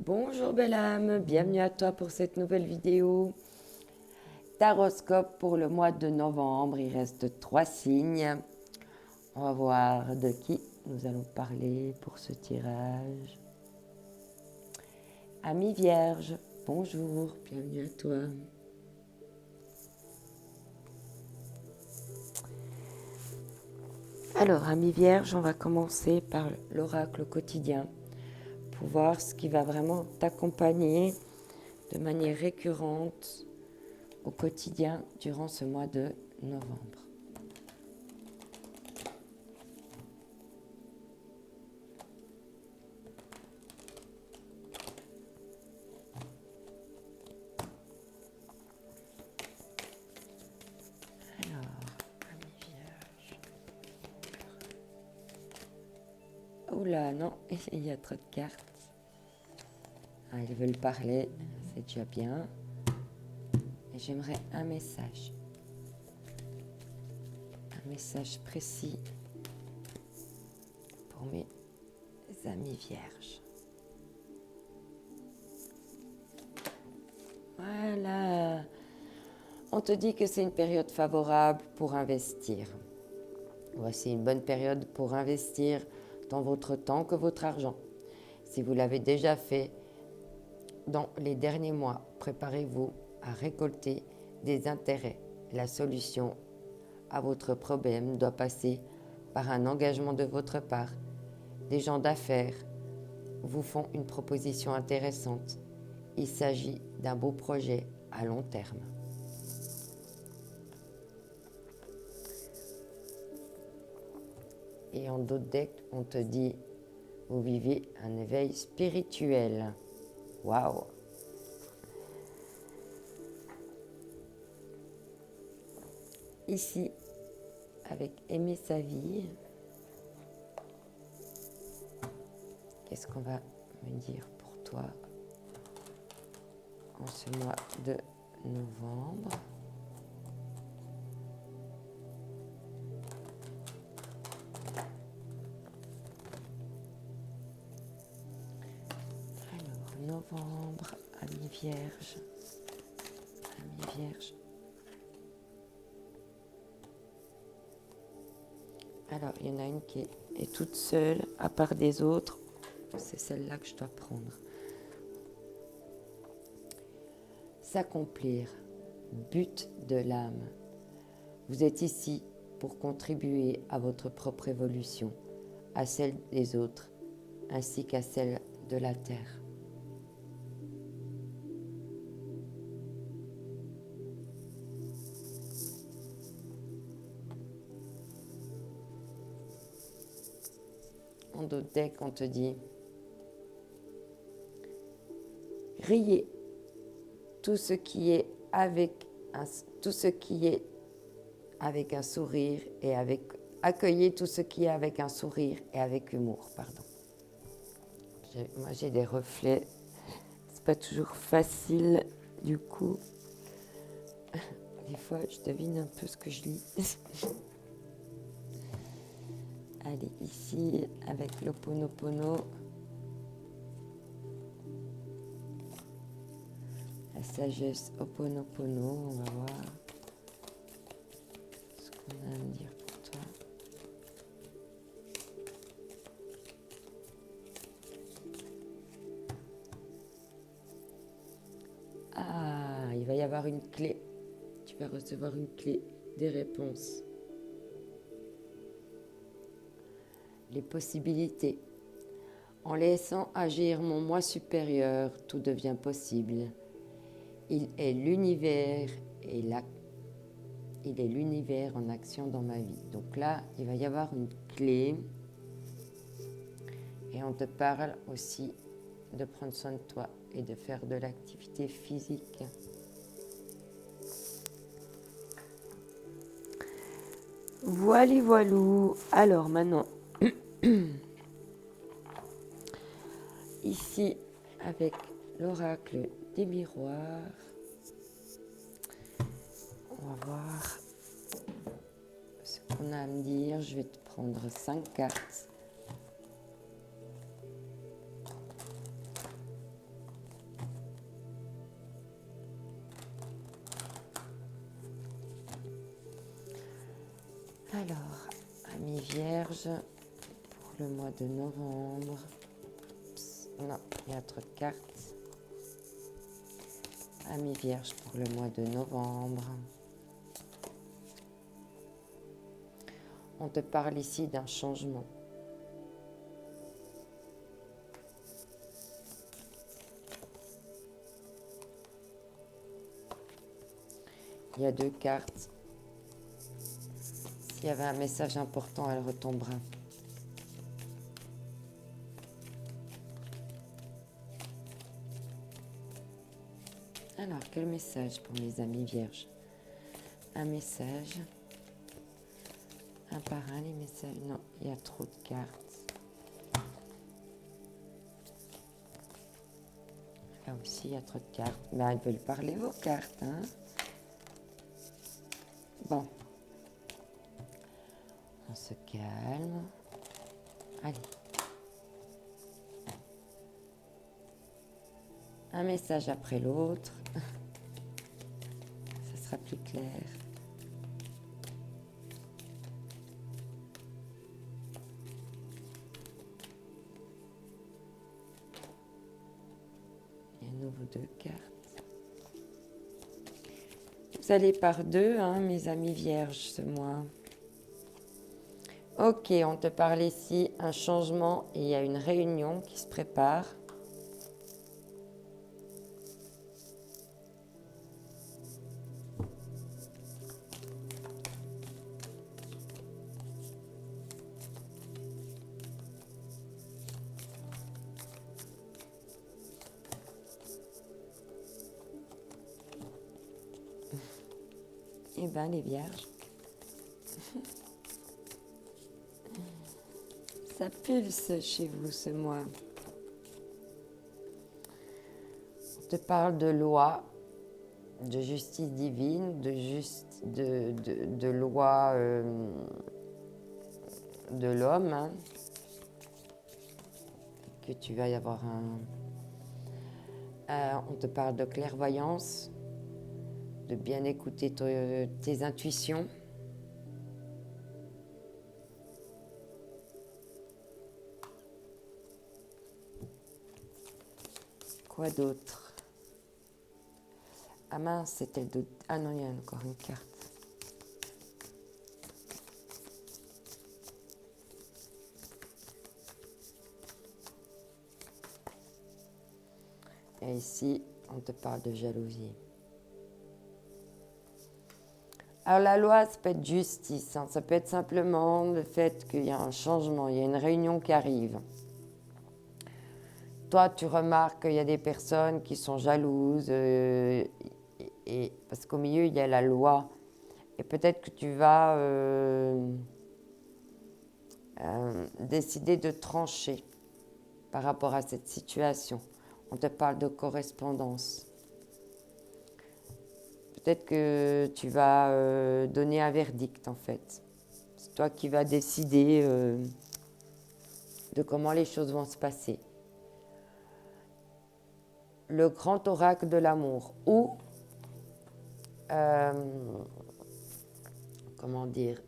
Bonjour belle âme, bienvenue à toi pour cette nouvelle vidéo. Taroscope pour le mois de novembre, il reste 3 signes. On va voir de qui nous allons parler pour ce tirage. Ami Vierge, bonjour, bienvenue à toi. Alors, Ami Vierge, on va commencer par l'oracle quotidien pour voir ce qui va vraiment t'accompagner de manière récurrente au quotidien durant ce mois de novembre. Oula, non, il y a trop de cartes. Ah, ils veulent parler, c'est déjà bien. Et j'aimerais un message. Un message précis pour mes amis vierges. Voilà. On te dit que c'est une période favorable pour investir. Voici une bonne période pour investir tant votre temps que votre argent. Si vous l'avez déjà fait dans les derniers mois, préparez-vous à récolter des intérêts. La solution à votre problème doit passer par un engagement de votre part. Des gens d'affaires vous font une proposition intéressante. Il s'agit d'un beau projet à long terme. Et en d'autres decks, on te dit, vous vivez un éveil spirituel. Waouh! Ici, avec aimer sa vie, qu'est-ce qu'on va me dire pour toi en ce mois de novembre? Alors, novembre, Ami Vierge. Ami Vierge. Alors, il y en a une qui est toute seule, à part des autres. C'est celle-là que je dois prendre. S'accomplir, but de l'âme. Vous êtes ici pour contribuer à votre propre évolution, à celle des autres, ainsi qu'à celle de la terre. En d'autres decks, on te dit riez tout ce qui est avec un sourire et accueillez tout ce qui est avec un sourire et avec humour, pardon. Moi j'ai des reflets, c'est pas toujours facile du coup. Des fois je devine un peu ce que je lis. Allez, ici avec l'Ho'oponopono. La sagesse Ho'oponopono, on va voir ce qu'on a à me dire pour toi. Ah, il va y avoir une clé. Tu vas recevoir une clé, des réponses. Les possibilités. En laissant agir mon moi supérieur, tout devient possible. Il est l'univers en action dans ma vie. Donc là, il va y avoir une clé. Et on te parle aussi de prendre soin de toi et de faire de l'activité physique. Voilà, voilou. Alors maintenant, ici avec l'oracle des miroirs, on va voir ce qu'on a à me dire. Je vais te prendre 5 cartes. Alors, Amis Vierge, pour le mois de novembre. Non, il y a trop de cartes. Amis Vierge pour le mois de novembre. On te parle ici d'un changement. Il y a 2 cartes. S'il y avait un message important, elle retombera. Alors, quel message pour mes amis vierges? Un message. Un par un, les messages. Non, il y a trop de cartes. Là aussi, il y a trop de cartes. Mais elles veulent parler vos cartes, hein? Bon. On se calme. Allez. Un message après l'autre. Ça sera plus clair. Et à nouveau 2 cartes. Vous allez par 2, hein, mes amis vierges, ce mois. Ok, on te parle ici un changement et il y a une réunion qui se prépare. Eh bien, les vierges, ça pulse chez vous ce mois. On te parle de loi, de justice divine, de loi de l'homme, hein, que tu vas y avoir on te parle de clairvoyance, de bien écouter tes intuitions. Quoi d'autre? Ah mince, c'était le... Ah non, il y a encore une carte. Et ici, on te parle de jalousie. Alors la loi, ça peut être justice, hein. Ça peut être simplement le fait qu'il y a un changement, il y a une réunion qui arrive. Toi, tu remarques qu'il y a des personnes qui sont jalouses, et parce qu'au milieu, il y a la loi. Et peut-être que tu vas décider de trancher par rapport à cette situation. On te parle de correspondance. Peut-être que tu vas donner un verdict, en fait. C'est toi qui vas décider de comment les choses vont se passer. Le grand oracle de l'amour, ou, comment dire,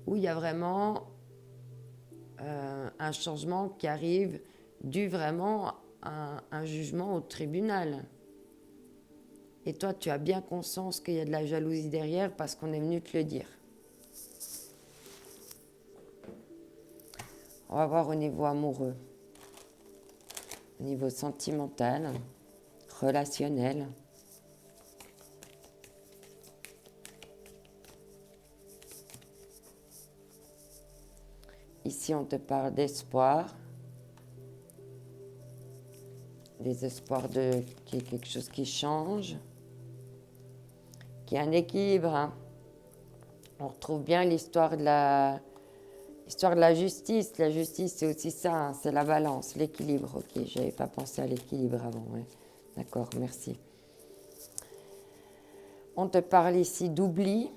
où il y a vraiment un changement qui arrive dû vraiment à un jugement au tribunal. Et toi, tu as bien conscience qu'il y a de la jalousie derrière parce qu'on est venu te le dire. On va voir au niveau amoureux, au niveau sentimental, relationnel. Ici, on te parle d'espoir, des espoirs qu'il y ait quelque chose qui change, qu'il y ait un équilibre, hein. On retrouve bien l'histoire de la justice. La justice, c'est aussi ça, hein, c'est la balance, l'équilibre. Ok, j'avais pas pensé à l'équilibre avant. Ouais. D'accord, merci. On te parle ici d'oubli.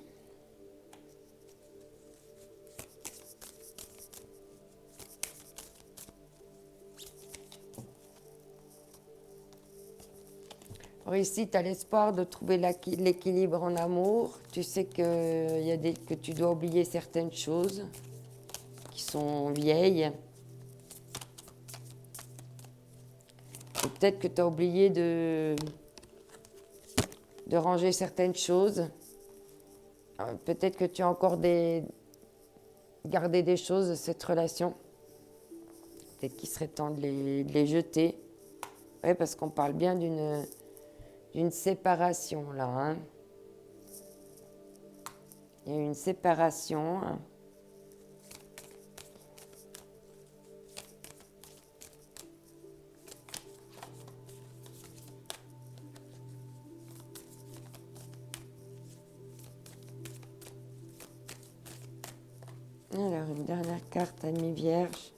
Alors ici, tu as l'espoir de trouver l'équilibre en amour. Tu sais que tu dois oublier certaines choses qui sont vieilles. Ou peut-être que tu as oublié de ranger certaines choses. Peut-être que tu as encore gardé des choses de cette relation. Peut-être qu'il serait temps de les jeter. Oui, parce qu'on parle bien d'une séparation là. Hein. Il y a une séparation. Alors, une dernière carte, Ami Vierge.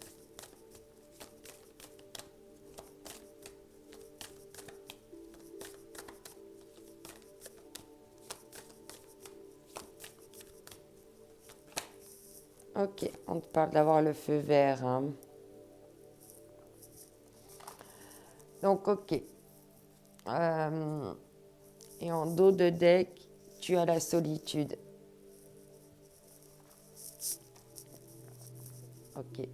Ok, on te parle d'avoir le feu vert. Hein. Donc, ok. Et en dos de deck, tu as la solitude. Ok.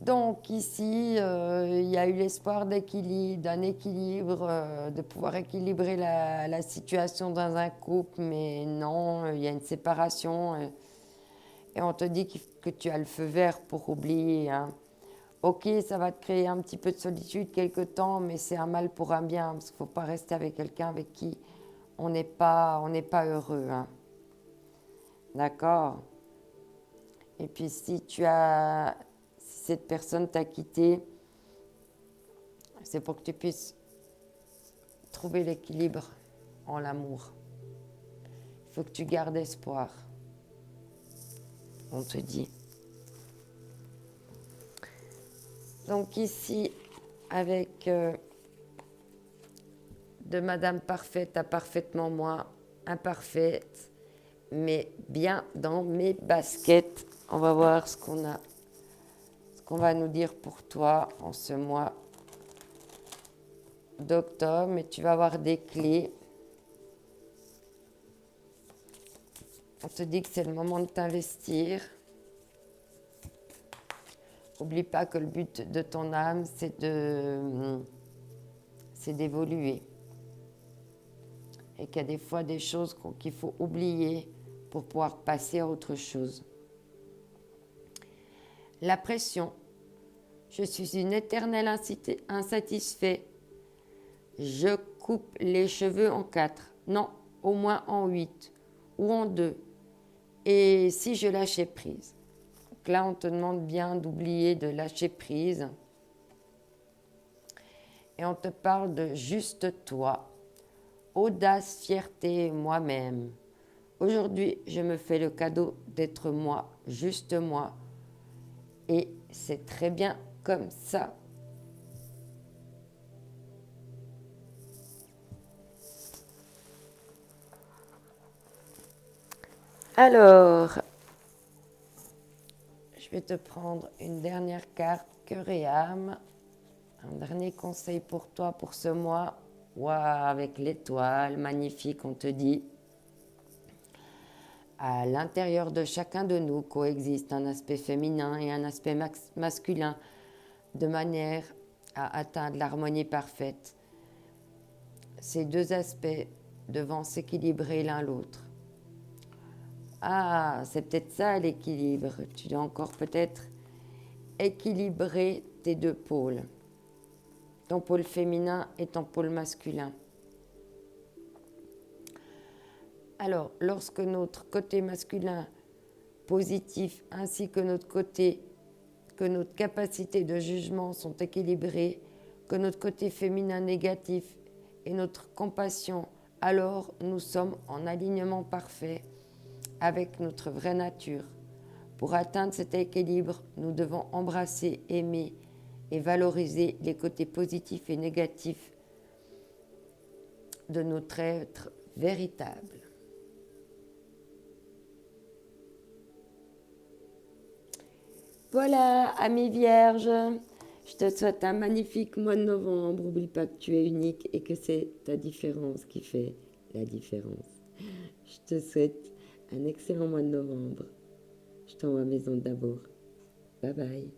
Donc ici, il y a eu l'espoir d'un équilibre, de pouvoir équilibrer la situation dans un couple, mais non, il y a une séparation. Et on te dit que tu as le feu vert pour oublier. Hein. Ok, ça va te créer un petit peu de solitude quelque temps, mais c'est un mal pour un bien, parce qu'il ne faut pas rester avec quelqu'un avec qui on n'est pas heureux. Hein. D'accord? Et puis si cette personne t'a quitté, c'est pour que tu puisses trouver l'équilibre en l'amour. Il faut que tu gardes espoir. On te dit. Donc ici, avec de Madame Parfaite à parfaitement moi, imparfaite, mais bien dans mes baskets. On va voir ce qu'on va nous dire pour toi en ce mois d'octobre. Mais tu vas avoir des clés. On te dit que c'est le moment de t'investir. N'oublie pas que le but de ton âme, c'est d'évoluer. Et qu'il y a des fois des choses qu'il faut oublier pour pouvoir passer à autre chose. La pression. Je suis une éternelle insatisfaite. Je coupe les cheveux en 4. Non, au moins en 8 ou en 2. Et si je lâchais prise? Donc là, on te demande bien d'oublier de lâcher prise. Et on te parle de juste toi. Audace, fierté, moi-même. Aujourd'hui, je me fais le cadeau d'être moi, juste moi. Et c'est très bien comme ça. Alors, je vais te prendre une dernière carte, cœur et âme. Un dernier conseil pour toi pour ce mois. Waouh, avec l'étoile, magnifique, on te dit. À l'intérieur de chacun de nous coexiste un aspect féminin et un aspect masculin, de manière à atteindre l'harmonie parfaite. Ces deux aspects devant s'équilibrer l'un l'autre. Ah, c'est peut-être ça l'équilibre. Tu dois encore peut-être équilibrer tes deux pôles. Ton pôle féminin et ton pôle masculin. Alors, lorsque notre côté masculin positif ainsi que notre capacité de jugement sont équilibrés, que notre côté féminin négatif et notre compassion, alors nous sommes en alignement parfait avec notre vraie nature. Pour atteindre cet équilibre, nous devons embrasser, aimer et valoriser les côtés positifs et négatifs de notre être véritable. Voilà, amis vierges, Je te souhaite un magnifique mois de novembre. N'oublie pas que tu es unique et que c'est ta différence qui fait la différence. Je te souhaite un excellent mois de novembre. Je t'envoie maison d'amour. Bye bye.